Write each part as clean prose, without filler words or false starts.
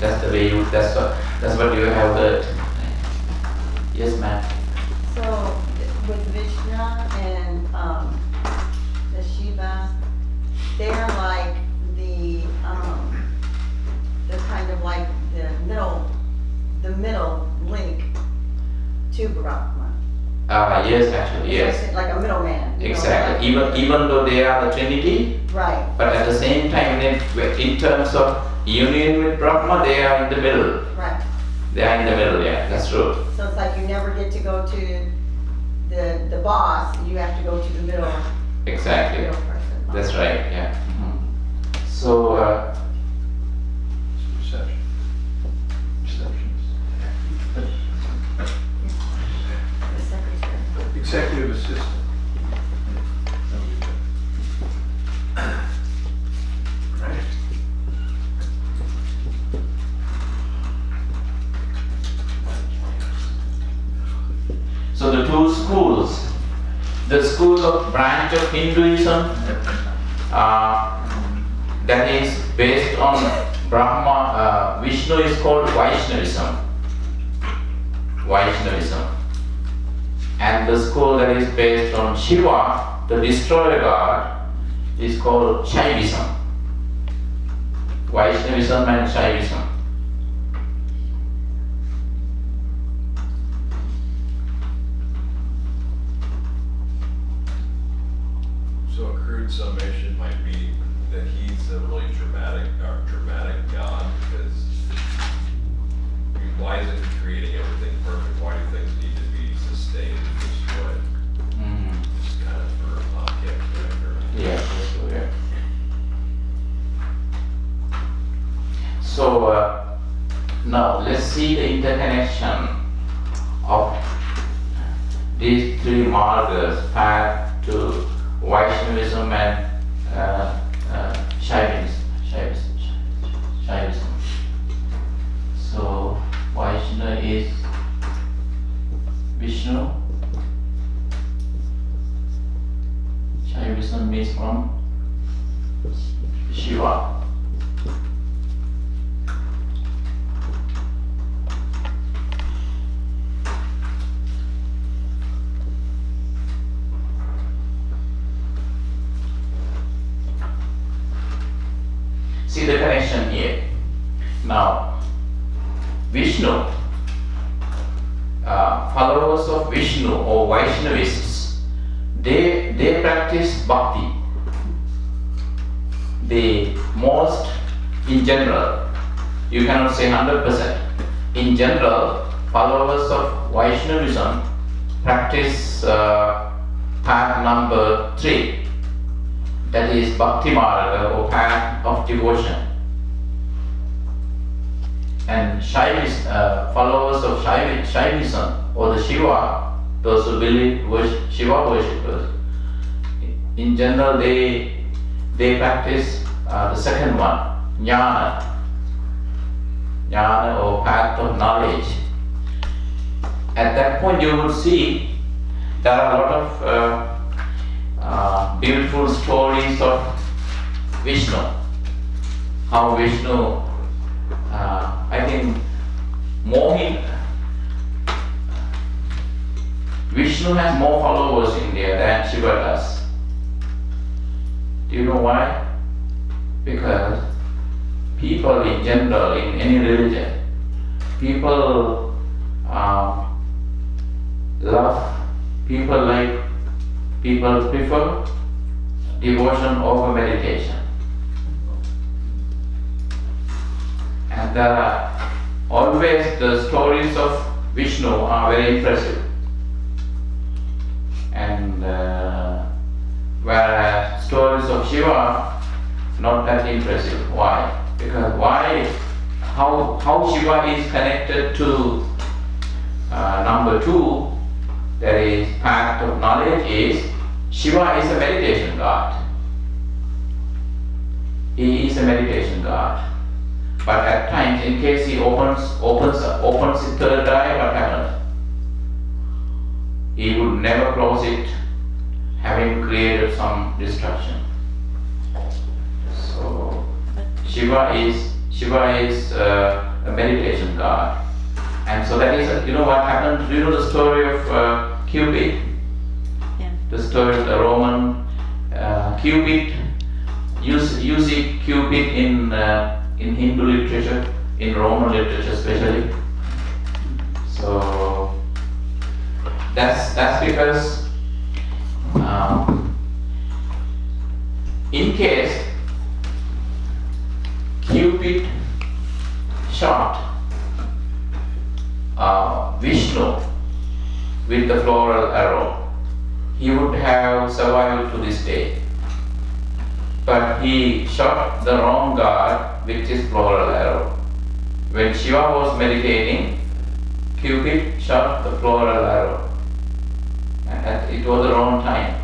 That's the way you. That's what you have heard. Yes, ma'am. So with Vishnu and the Shiva, they're like the kind of like the middle link to Brahma. Yes, actually, yes. Like a middleman. Exactly. Even though they are the Trinity, right. But at the same time, in terms of union with Brahma, they are in the middle. Right. They are in the middle. Yeah, that's true. So it's like you never get to go to the boss. You have to go to the middle. Exactly. Middle person. That's right. Yeah. So. Reception. The secretary. Executive assistant. Right. So the two schools, the school of branch of Hinduism that is based on Brahma, Vishnu is called Vaishnavism. And the school that is based on Shiva, the destroyer god, is called Shaivism. Vaishnavism and Shaivism. So a crude summation might be that he's a really dramatic God, because why isn't he creating everything perfect? Why do things need to be sustained and destroyed? It's kind of for object, right? Yeah, that's true, yeah. So now let's see the interconnection of these three markers, path to Vaishnavism and Shaivism. So Vaishnava is Vishnu. Shaivism is from Shiva. See the connection here. Now, Vishnu, followers of Vishnu or Vaishnavists, they practice bhakti. The most, in general, you cannot say 100%. In general, followers of Vaishnavism practice path number 3. That is Bhakti Marga or path of devotion. And followers of Shaivism or the Shiva, those who believe Shiva worshippers, in general they practice the second one, Jnana or path of knowledge. At that point you will see there are a lot of beautiful stories of Vishnu. How Vishnu, I think Vishnu has more followers in India than Shiva does. Do you know why? Because people in general, in any religion, people prefer devotion over meditation. And there are always the stories of Vishnu are very impressive. And whereas stories of Shiva not that impressive. Why? Because how Shiva is connected to number 2, that is path of knowledge, is Shiva is a meditation god. He is a meditation god. But at times, in case he opens his third eye, what happens? He would never close it, having created some destruction. So Shiva is Shiva is a meditation god. And so that is, you know what happened? Do you know the story of Cupid? Yeah. The story of the Roman Cupid. You see Cupid in Hindu literature, in Roman literature especially. So that's because in case Cupid shot Vishnu with the floral arrow, he would have survived to this day. But he shot the wrong god with his floral arrow. When Shiva was meditating, Cupid shot the floral arrow. And it was the wrong time.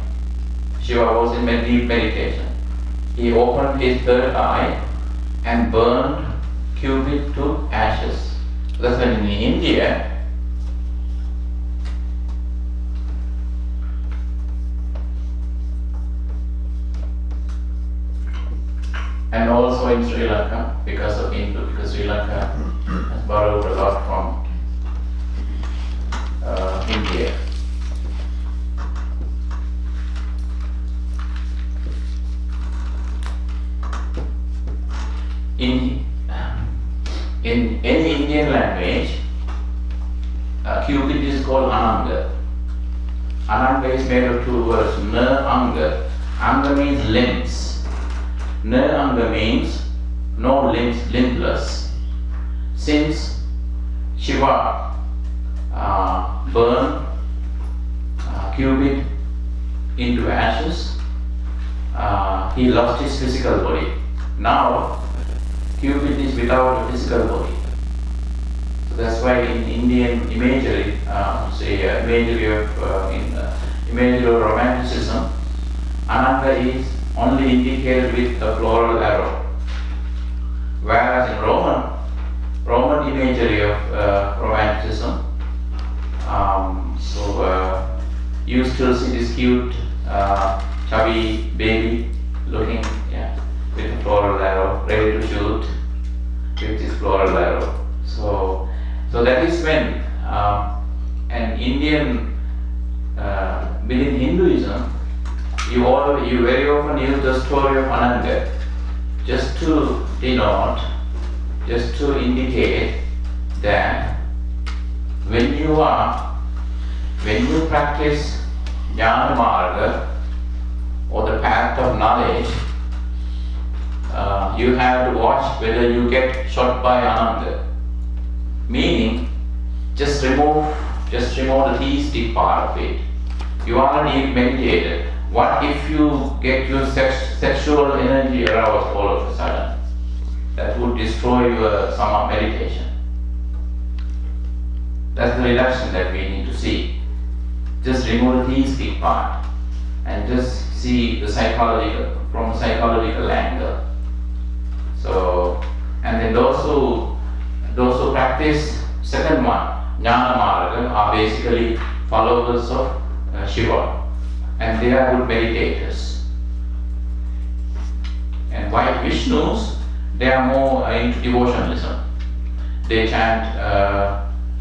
Shiva was in deep meditation. He opened his third eye and burned Cupid to ashes. That's when in India, and also in Sri Lanka, because of Hindu, because Sri Lanka has borrowed a lot from India. In any Indian language, Cupid is called Ananga. Ananga is made of two words, Na Anga. Anga means limbs. Na Anga means no limbs, limbless. Since Shiva burned Cupid into ashes, he lost his physical body. Now, Cupid is without a physical body. So that's why in Indian imagery, imagery of romanticism, Ananga is only indicated with a floral arrow. Whereas in Roman imagery of romanticism, you still see this cute, chubby baby looking, with a floral arrow, ready to shoot with this floral arrow. So that is when an Indian within Hinduism, you very often use the story of Ananga just to denote, just to indicate that when you practice Jnana Marga or the path of knowledge, you have to watch whether you get shot by Ananda. Meaning, just remove the theistic part of it. You already meditated. What if you get your sexual energy aroused all of a sudden? That would destroy your sama meditation. That's the reduction that we need to see. Just remove the theistic part and just see the from a psychological angle. So, and then those who practice second one, Jnana Marga, are basically followers of Shiva, and they are good meditators. And white Vishnus, they are more into devotionalism. They chant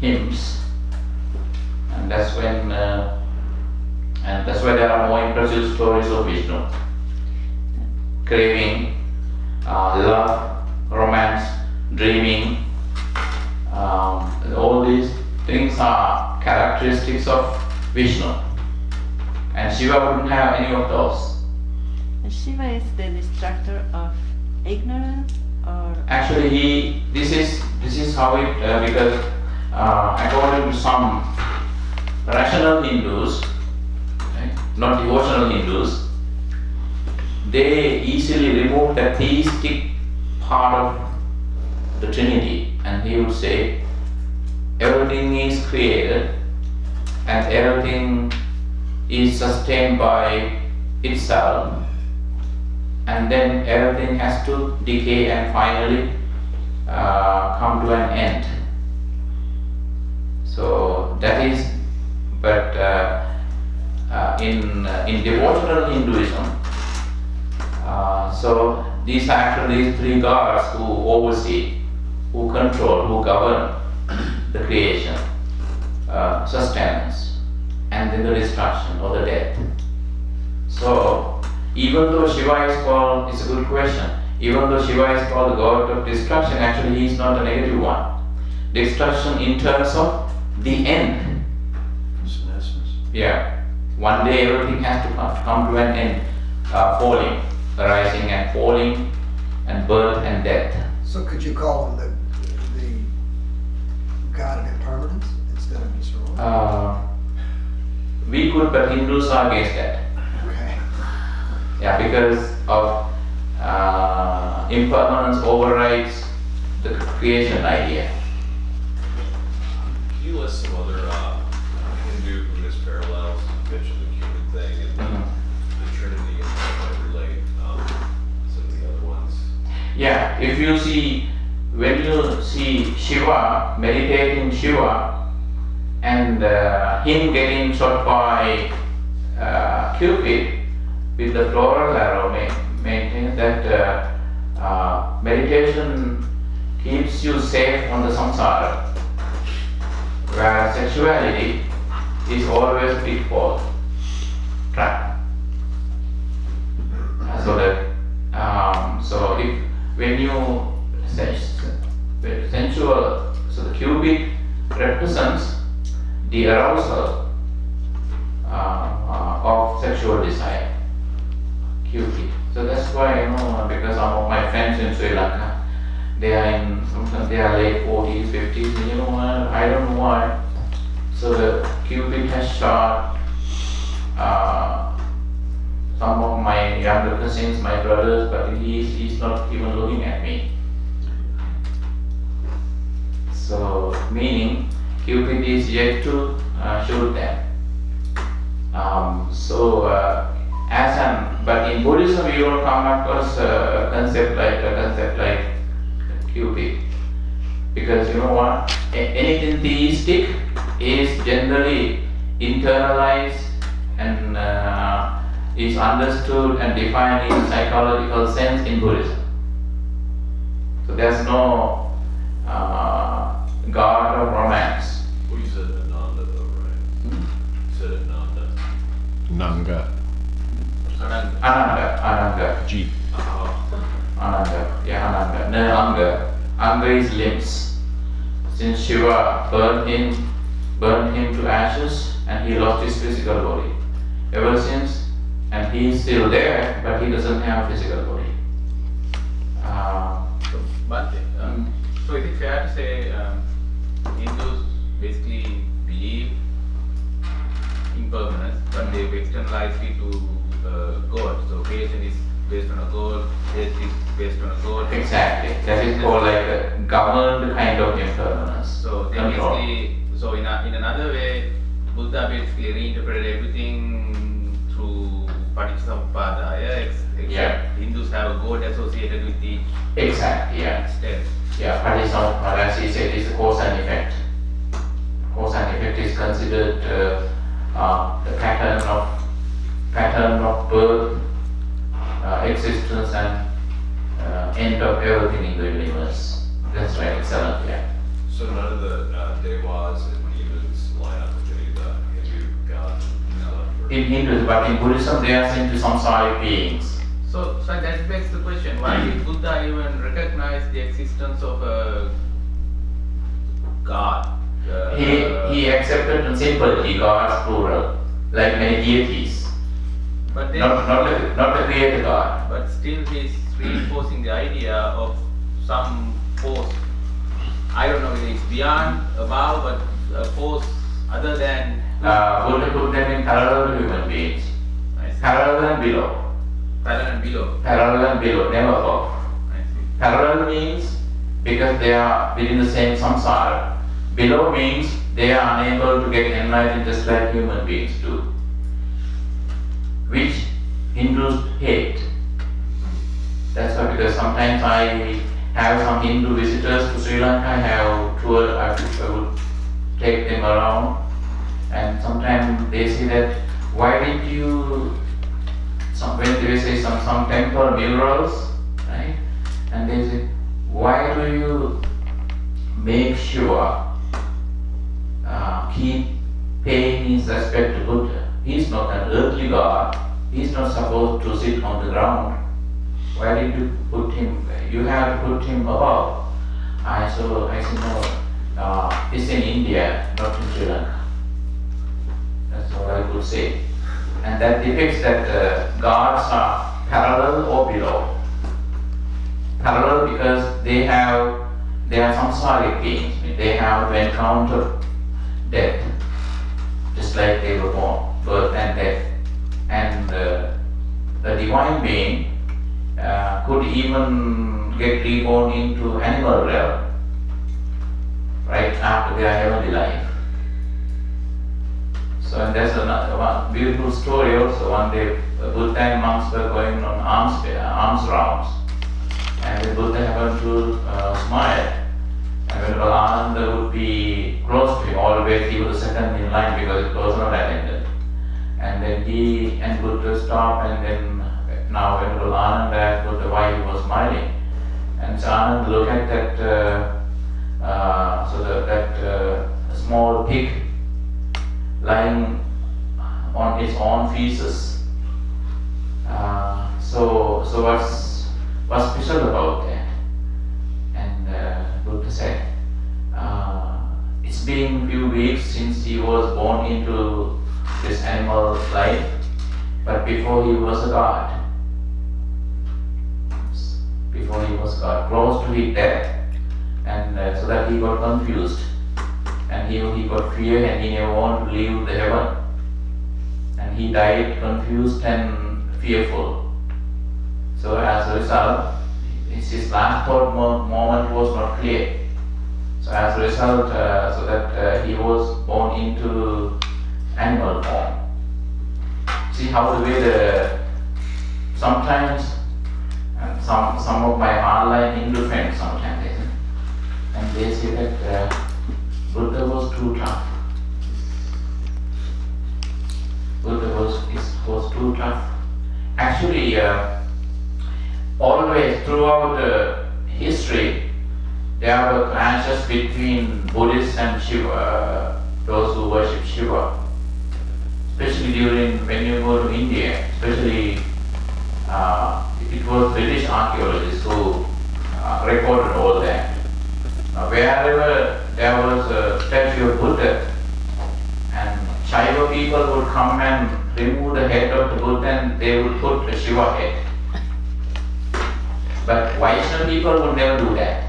hymns, and that's when, and that's why there are more impressive stories of Vishnu, craving, love, romance, dreaming. All these things are characteristics of Vishnu, and Shiva wouldn't have any of those. Shiva is the destructor of ignorance, or Actually, this is how it because according to some rational Hindus, right, not devotional Hindus, they easily remove the theistic part of the Trinity, and he would say everything is created and everything is sustained by itself, and then everything has to decay and finally come to an end. So that is, but in devotional Hinduism, so these are actually three gods who oversee, who control, who govern the creation, sustenance, and then the destruction or the death. So, even though Shiva is called, it's a good question, even though Shiva is called the god of destruction, actually he is not a negative one. Destruction in terms of the end. It's an essence. Yeah. One day everything has to come to an end, falling, arising and falling, and birth and death. So could you call him the god of impermanence instead of Yisroel? We could, but Hindus are against that. Okay. Yeah, because of impermanence overrides the creation idea. Can you list some other Hindu Buddhist parallels? You mentioned the Cupid thing and the Trinity and how it might relate some of the other ones. Yeah, if you see, when you see Shiva, meditating Shiva, and him getting shot by Cupid with the floral arrow, maintains that meditation keeps you safe on the samsara, whereas sexuality is always pitfall, trap. So that so if when you sensual, so the Cupid represents the arousal of sexual desire. Cupid. So that's why, because some of my friends in Sri Lanka, they are late 40s, 50s, I don't know why. So the Cupid has shot some of my younger cousins, my brothers, but he's not even looking at me. So, meaning Cupid is yet to shoot them. But in Buddhism you don't come across a concept like Cupid, because you know what? Anything theistic is generally internalized and is understood and defined in psychological sense in Buddhism. So there's no god of romance. Well, you said Ananda though, right? You said Ananda. Nanga. Ananda. G. Ananda. Yeah, Ananda. No, Anga. Anga is limbs. Since Shiva burned him to ashes, and he lost his physical body. Ever since, and he is still there, but he doesn't have a physical body. So is it fair to say Hindus basically believe impermanence, but they've externalized it to God? So creation is based on a God, death is based on a God. Exactly. That is called like a governed kind of impermanence. So they Control. basically, so in another way, Buddha basically reinterpreted everything through Paticcasamuppada, except Yeah. Hindus have a God associated with each Exactly. Yeah. step. Yeah. Paticcasamuppada, as he said, is a cause and effect. Cause and effect is considered the pattern of birth, existence, and end of everything in the universe. That's right. Excellent. Yeah. So none of the devas and demons line up with any of the Hindu gods and stuff? Or- In Hinduism, but in Buddhism, they are seen to samsaric beings. So that begs the question, why did Buddha even recognize the existence of a God? He accepted in simplicity God's plural, like many deities, But then, not the creator God. but still he's reinforcing the idea of some force. I don't know whether it's beyond, above, but a force other than. Buddha put them in parallel to human beings, I see. parallel and below, Parallel and below. parallel and below, never above. I see. Parallel means because they are within the same samsara. Below means they are unable to get enlightened just like human beings do, which Hindus hate. That's why, because sometimes I have some Hindu visitors to Sri Lanka, I have toured, I would take them around, and sometimes they say that, why did you, when they say some temple murals, right? And they say, why do you make sure keep paying his respect to Buddha? He's not an earthly god. He's not supposed to sit on the ground. Why did you put him? You have to put him above. I said no. It's in India, not in Sri Lanka. That's all I could say. And that depicts that gods are parallel or below. Parallel because they are samsaric beings. They have to encounter death, just like they were born, birth and death. And the divine being could even get reborn into animal realm, right after their heavenly life. So and there's another one beautiful story also. One day Buddha and monks were going on arms rounds, and the Buddha happened to smile. And Venerable Ananda would be close to him, always he was the second in line because it was not attended. And then he and Buddha stopped, and then now Venerable Ananda asked Buddha why he was smiling. And so Ananda looked at that small pig lying on its own feces. So what's special about that? And Buddha said, it's been a few weeks since he was born into this animal life, but before he was a god. Before he was God, close to his death, and so that he got confused, and he got fear, and he never wanted to leave the heaven, and he died confused and fearful. So as a result, his last thought moment was not clear. So as a result, so that he was born into animal form. See how the way sometimes. And some of my hardline Hindu friends sometimes and they say that Buddha was too tough. Buddha was too tough. Actually, always throughout history, there were clashes between Buddhists and Shiva, those who worship Shiva. Especially when you go to India, especially. It was British archaeologists who recorded all that. Wherever there was a statue of Buddha, and Shaiva people would come and remove the head of the Buddha and they would put a Shiva head. But Vaishnava people would never do that.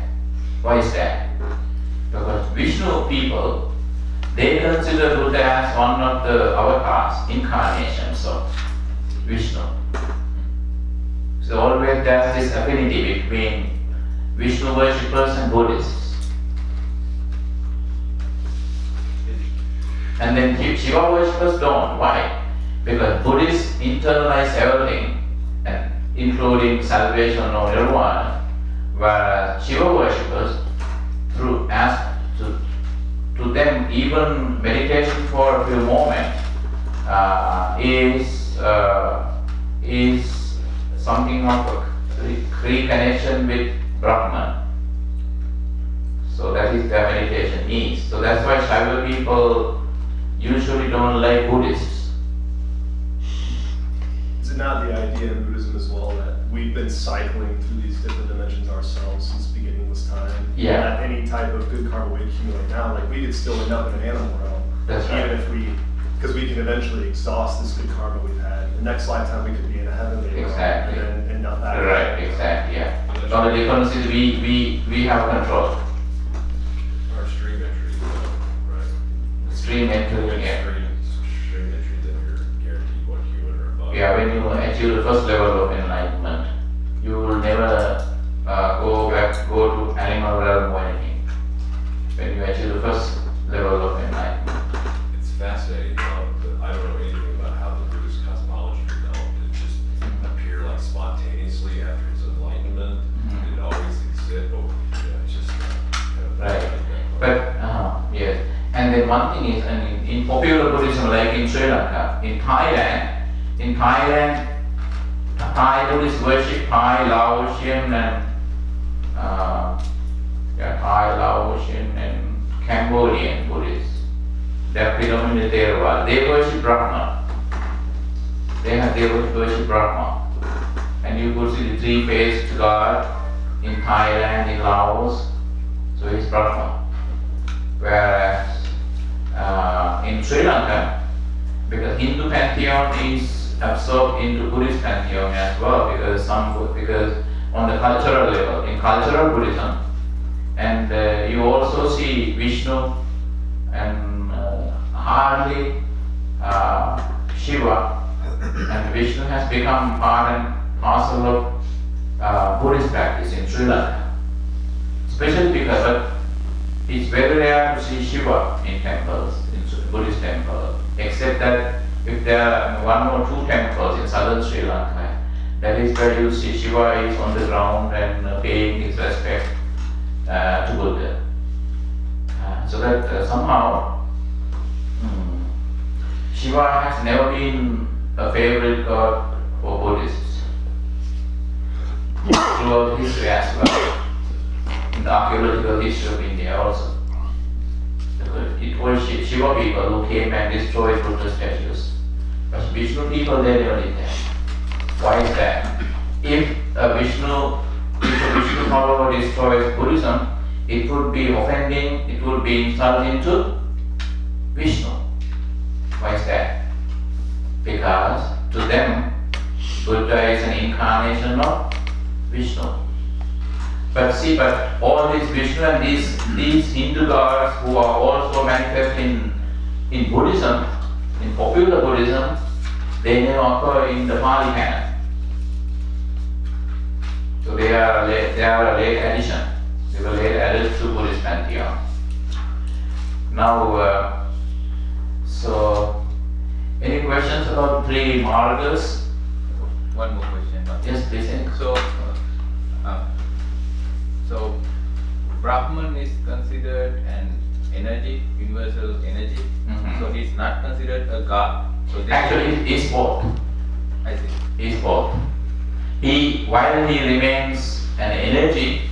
Why is that? Because Vishnu people, they consider Buddha as one of the avatars, incarnations of Vishnu. So always there's this affinity between Vishnu worshippers and Buddhists. And then Shiva worshippers don't. Why? Because Buddhists internalize everything, and including salvation or nirvana, whereas Shiva worshippers, to them even meditation for a few moments is something of a reconnection with Brahman. So that is their meditation is. So that's why Shaiva people usually don't like Buddhists. Is it not the idea in Buddhism as well that we've been cycling through these different dimensions ourselves since beginningless time? Yeah. That any type of good karma we accumulate now, like we could still end up in an animal realm. That's right. Even if because we can eventually exhaust this good karma we've had. The next lifetime we could be in a heavenly realm Exactly. and then end up back. Right, exactly, yeah. The only difference is we have control. Our stream entries, right? Stream entry, yeah. Stream entry that you're guaranteed 1 human or above. Yeah, when you achieve the first level of enlightenment, you will never go to animal realm or anything. When you achieve the first level of enlightenment. It's fascinating how I don't know anything about how the Buddhist cosmology developed. It just appeared like spontaneously after his enlightenment. It always existed. It's just kind of Right. But yes, and then one thing is, and in popular Buddhism, like in Sri Lanka, in Thailand, Thai Buddhist worship, Thai, Laotian and Thai, Laotian and Cambodian Buddhists. They are predominantly Theravada. They worship Brahma. They worship Brahma. And you could see the three-faced God in Thailand, in Laos. So it's Brahma. Whereas in Sri Lanka, because Hindu pantheon is absorbed into Buddhist pantheon as well, because on the cultural level, in cultural Buddhism, and you also see Vishnu and hardly Shiva, and Vishnu has become part and parcel of Buddhist practice in Sri Lanka, especially because it's very rare to see Shiva in temples, in Buddhist temples, except that if there are one or two temples in southern Sri Lanka, that is where you see Shiva is on the ground and paying his respect to Buddha. So that somehow Shiva has never been a favorite god for Buddhists throughout history as well. In the archaeological history of India also. It was Shiva people who came and destroyed Buddha statues. But Vishnu people, they never did that. Why is that? If a Vishnu follower destroys Buddhism, it would be offending, it would be insulting to Vishnu. Why is that? Because to them, Buddha is an incarnation of Vishnu. But all these Vishnu and these Hindu gods who are also manifest in Buddhism, in popular Buddhism, they never occur in the Pali canon. So they are a late addition. They were late added to Buddhist pantheon. Now, so any questions about three margas? One more question. Yes, please. So Brahman is considered an energy, universal energy. Mhm. So he's not considered a god. So Actually, it's both. I see. It's both. While he remains an energy,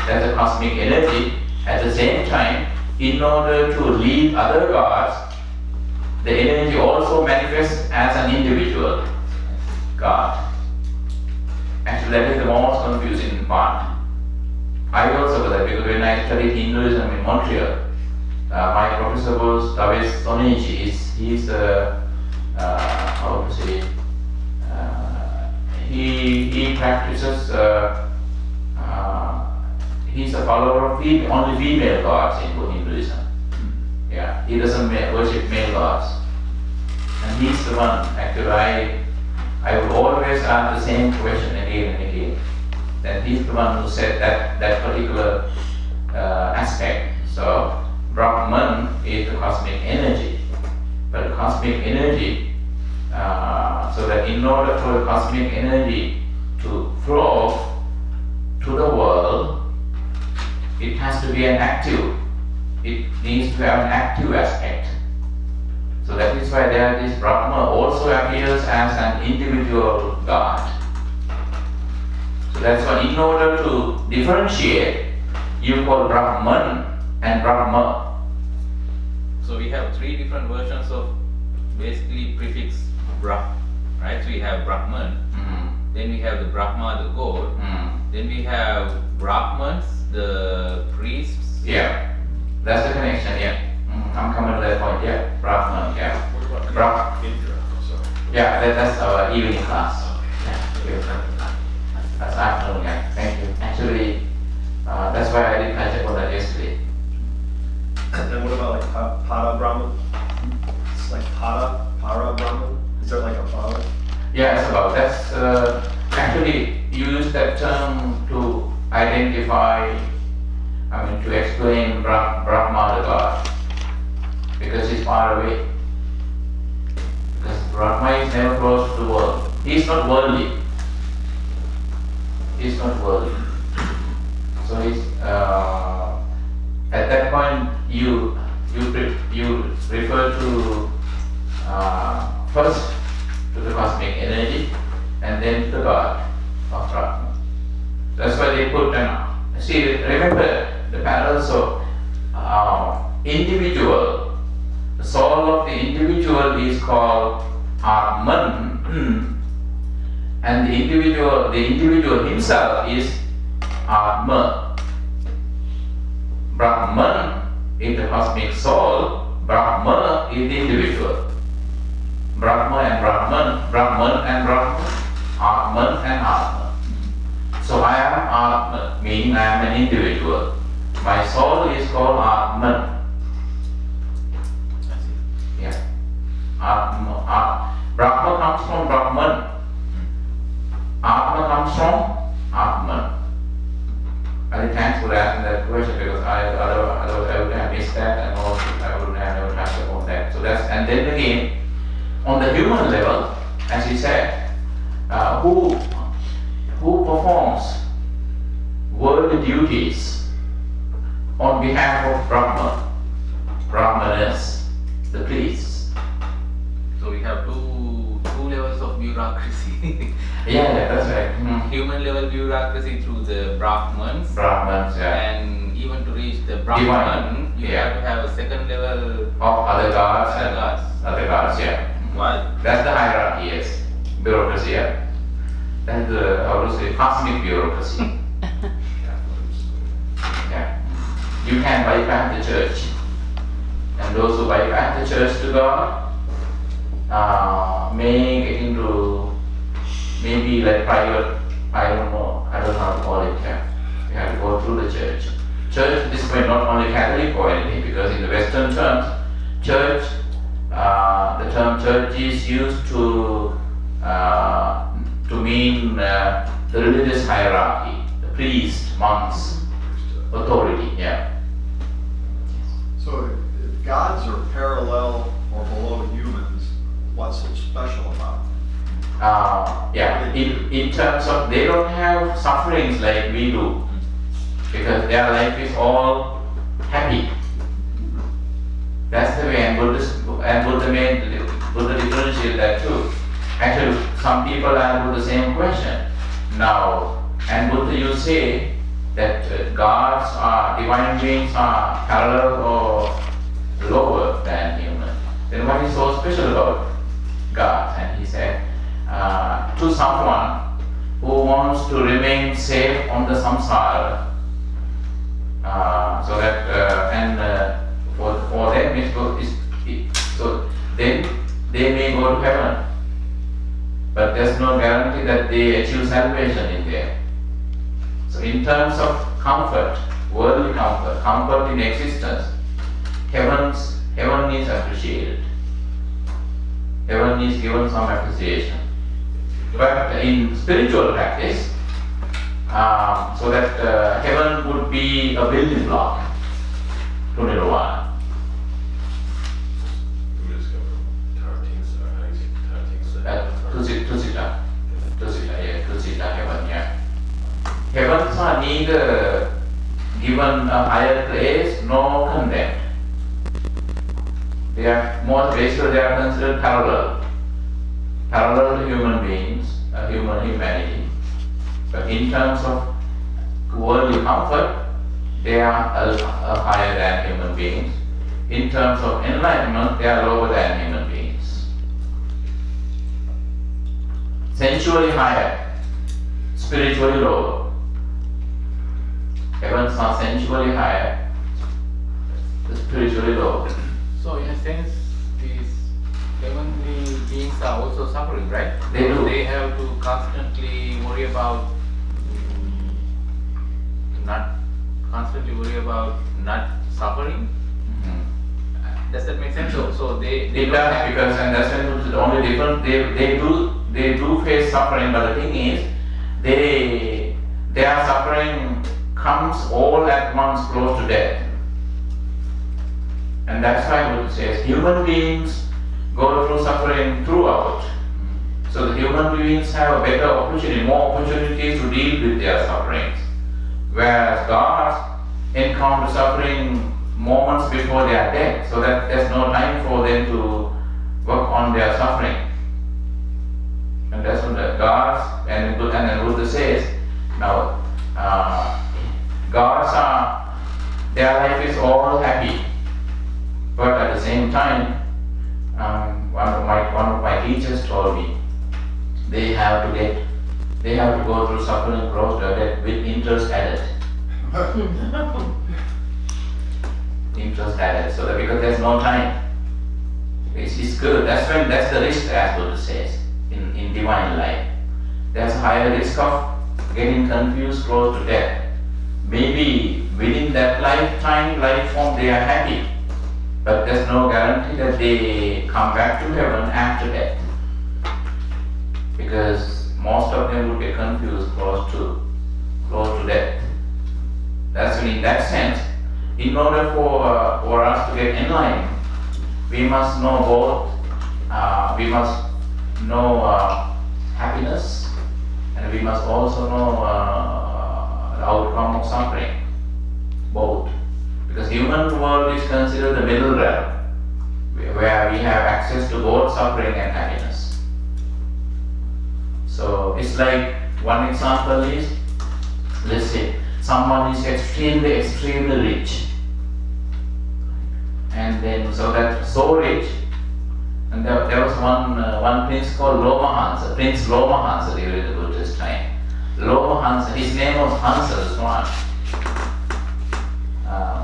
that's a cosmic energy, at the same time, in order to lead other gods, the energy also manifests as an individual god. Actually, that is the most confusing part. I also got that because when I studied Hinduism in Montreal, my professor was Tavis Sonichi. He's how to say, he practices, he's a follower of only female gods in Hinduism. Yeah, he doesn't worship male gods. And he's the one, actually, I would always ask the same question again and again. Then he's the one who said that particular aspect. So Brahman is the cosmic energy, but the cosmic energy, so that in order for the cosmic energy to flow to the world, it has to be it needs to have an active aspect. So that is why this Brahma also appears as an individual god. So that's why in order to differentiate, you call Brahman and Brahma. So we have three different versions of basically prefix Brah, right? So we have Brahman, then we have the Brahma, the god, then we have Brahmans, the priests. Yeah, that's the connection. Yeah, I'm coming to that point. Yeah, Brahman. Yeah, What Brah. Indra, I'm sorry. Yeah, that's our evening class. Yeah, that's afternoon. Yeah, thank you. Actually, that's why I did catch up on that yesterday. And what about like Para Brahman? It's like Para Brahman? Is there like a Para? Yeah, that's actually use that term to identify, to explain Brahma the god, because he's far away. Because Brahma is never close to the world. He's not worldly. So he's at that point you refer to first to the cosmic energy, and and then to the God of Brahman. That's why they put see, remember the parallels of individual. The soul of the individual is called Atman, and the individual himself is Atma. Brahman is the cosmic soul, Brahma is the individual. Brahman and Brahman, Atman and Atma. So I am Atma, meaning I am an individual. My soul is called Atman. Yeah. Brahma comes from Brahman. Atma comes from Atman. I think thanks for asking that question, because otherwise I would have missed that, and also I would have never touched upon that. So that's, and then again, on the human level, as he said, who performs worldly duties on behalf of Brahman? Brahman is the priests. So we have two levels of bureaucracy. Yeah, that's right. Human level bureaucracy through the Brahmans. Brahmans, yeah. And even to reach the Brahman, Divine, you yeah. have to have a second level Of other gods Other and gods. other gods, yeah. Why? That's the hierarchy, yes. Bureaucracy, yeah. That's the, how to say, cosmic bureaucracy. Yeah. You can bypass the church. And those who bypass the church to God may get into maybe like private, I don't know how to call it. Yeah. You have to go through the church. Church at this point not only Catholic or anything, because in the Western terms, church, the term church is used to mean the religious hierarchy, the priest, monks, authority. Yeah. So if gods are parallel or below humans, what's so special about them? Yeah. In terms of, they don't have sufferings like we do, because their life is all happy. That's the way, and Buddha differentiate that too. Actually, some people ask the same question. Now, and Buddha, you say that gods are, divine beings are parallel or lower than human. Then what is so special about gods? And he said, to someone who wants to remain safe on the samsara, so that for them so then they may go to heaven, but there's no guarantee that they achieve salvation in there. So in terms of comfort, worldly comfort in existence, heaven is appreciated. Heaven is given some appreciation. But in spiritual practice, so that heaven would be a building block to nirvana. Buddhists come from Tartingsa, how do you say Tartingsa? Tusita heaven, yeah. Heavens are neither given a higher place nor condemned. They are more basically they are considered parallel to human beings, humanity. But in terms of worldly comfort, they are higher than human beings. In terms of enlightenment, they are lower than human beings. Sensually higher, spiritually lower. Heavens are sensually higher, spiritually lower. So in a sense, these heavenly beings are also suffering, right? They do. They have to constantly worry about not suffering. Does that make sense? So they It don't does, have- because, and that's when the only difference, they do face suffering, but the thing is, their suffering comes all at once close to death. And that's why Buddha says human beings go through suffering throughout. So the human beings have a better opportunity, more opportunities to deal with their sufferings. Whereas gods encounter suffering moments before they are dead, so that there's no time for them to work on their suffering. And that's when the gods, and then Buddha says, now, gods are, their life is all happy, but at the same time, one of my teachers told me, they have to go through suffering process with interest added. Interest added, so that because there's no time. It's good. That's the risk, as Buddha says, in divine life. There's a higher risk of getting confused close to death. Maybe within that lifetime, life form, they are happy, but there's no guarantee that they come back to heaven after death, because most of them would get confused close to death. That's in that sense. In order for us to get enlightened, we must know both. We must know happiness, and we must also know the outcome of suffering. Both, because human world is considered the middle realm, where we have access to both suffering and happiness. So it's like, one example is, let's say someone is extremely rich, and then so rich, and there was one prince called Lomahansa, Prince Lomahansa during the Buddha's time. Lomahansa, his name was Hansa Swan,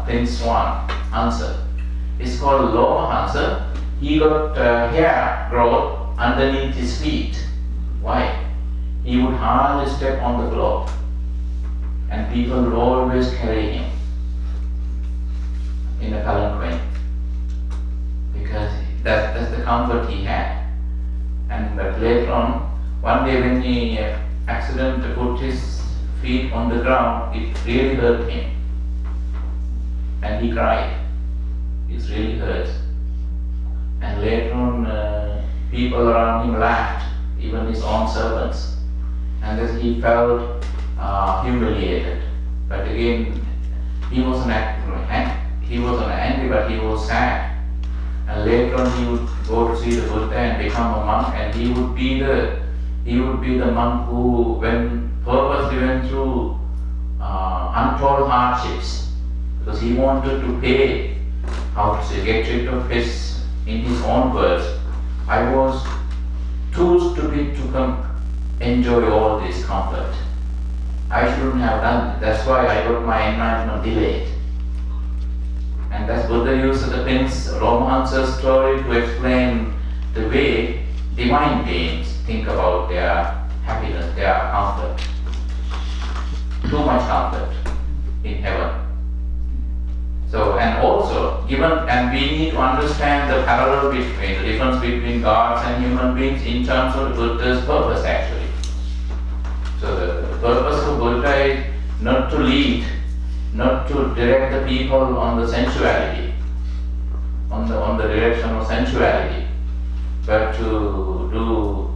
Prince Swan, Hansa. It's called Lomahansa. He got hair growth underneath his feet. Why? He would hardly step on the floor, and people would always carry him in a palanquin, because that's the comfort he had. But later on, one day when he accidentally put his feet on the ground, it really hurt him, and he cried. It really hurt. And later on, people around him laughed, even his own servants, and then he felt humiliated. But again, he wasn't angry, but he was sad. And later on, he would go to see the Buddha and become a monk, and he would be the monk who purposely went through untold hardships, because he wanted to pay, get rid of in his own words, I was too stupid to enjoy all this comfort. I shouldn't have done it. That's why I got my enlightenment delayed. And that's Buddha used the Prince Lomahansa's story to explain the way divine beings think about their happiness, their comfort. Too much comfort in heaven. So, and also, and we need to understand the the difference between gods and human beings in terms of the Buddha's purpose, actually. So the purpose of Buddha is not to lead, not to direct the people on the sensuality, on the direction of sensuality, but to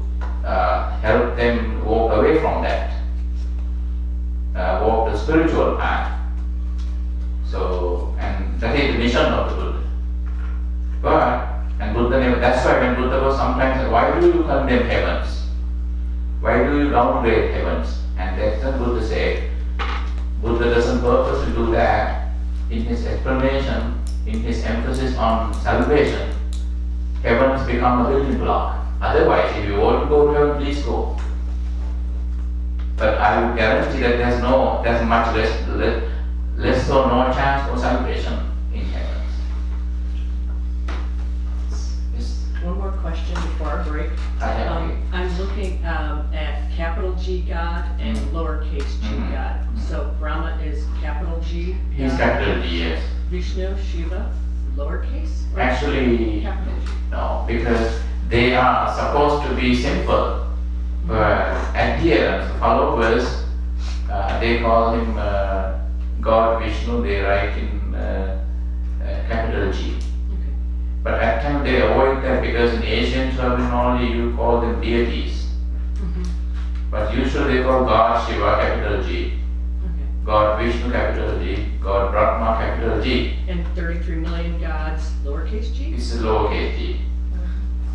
help them walk away from that, walk the spiritual path. So, and that is the mission of the Buddha. That's why when Buddha was sometimes said, why do you condemn heavens? Why do you downgrade heavens? And that's what Buddha said. Buddha doesn't purposely do that. In his explanation, in his emphasis on salvation, heavens become a building block. Otherwise, if you want to go to heaven, please go. But I would guarantee that there's much less or no chance for salvation in heaven. Yes. One more question before our break. I have I'm looking at capital G God and lowercase g Mhm. God. So Brahma is capital G. He's God. capital G, yes. Vishnu, Shiva, lowercase? Or Actually, capital G. no, because they are supposed to be simple, but adherents, followers, they call him God Vishnu, they write in capital G. Okay. But at times they avoid that, because in Asian terminology you call them deities. Mhm. But usually they call God Shiva capital G, Okay. God Vishnu capital G, God Brahma capital G. And 33 million gods, lowercase g? This is lowercase g.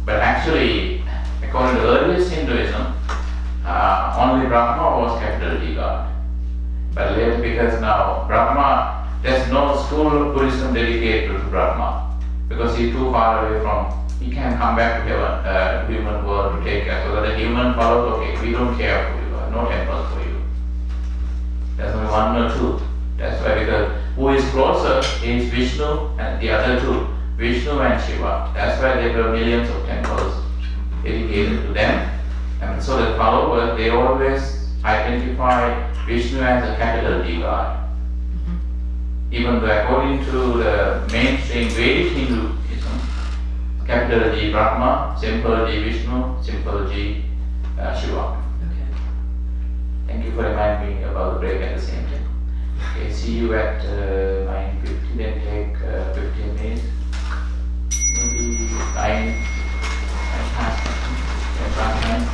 But actually, According to earliest Hinduism, only Brahma was capital G God. But later, because now Brahma, there's no school of Buddhism dedicated to Brahma, because he's too far away from, he can't come back to heaven, human world to take care. So that the human follows, okay, we don't care for you, no temples for you. There's only one or two. That's why, because who is closer is Vishnu and the other two, Vishnu and Shiva. That's why there were millions of temples dedicated to them. And so the followers, they always identify Vishnu as a capital G God. Even though according to the mainstream Vedic Hinduism, capital G Brahma, simple G Vishnu, simple G Shiva. Okay. Thank you for reminding me about the break at the same time. Okay, see you at 9:50, then take 15 minutes. Maybe 9 past 9.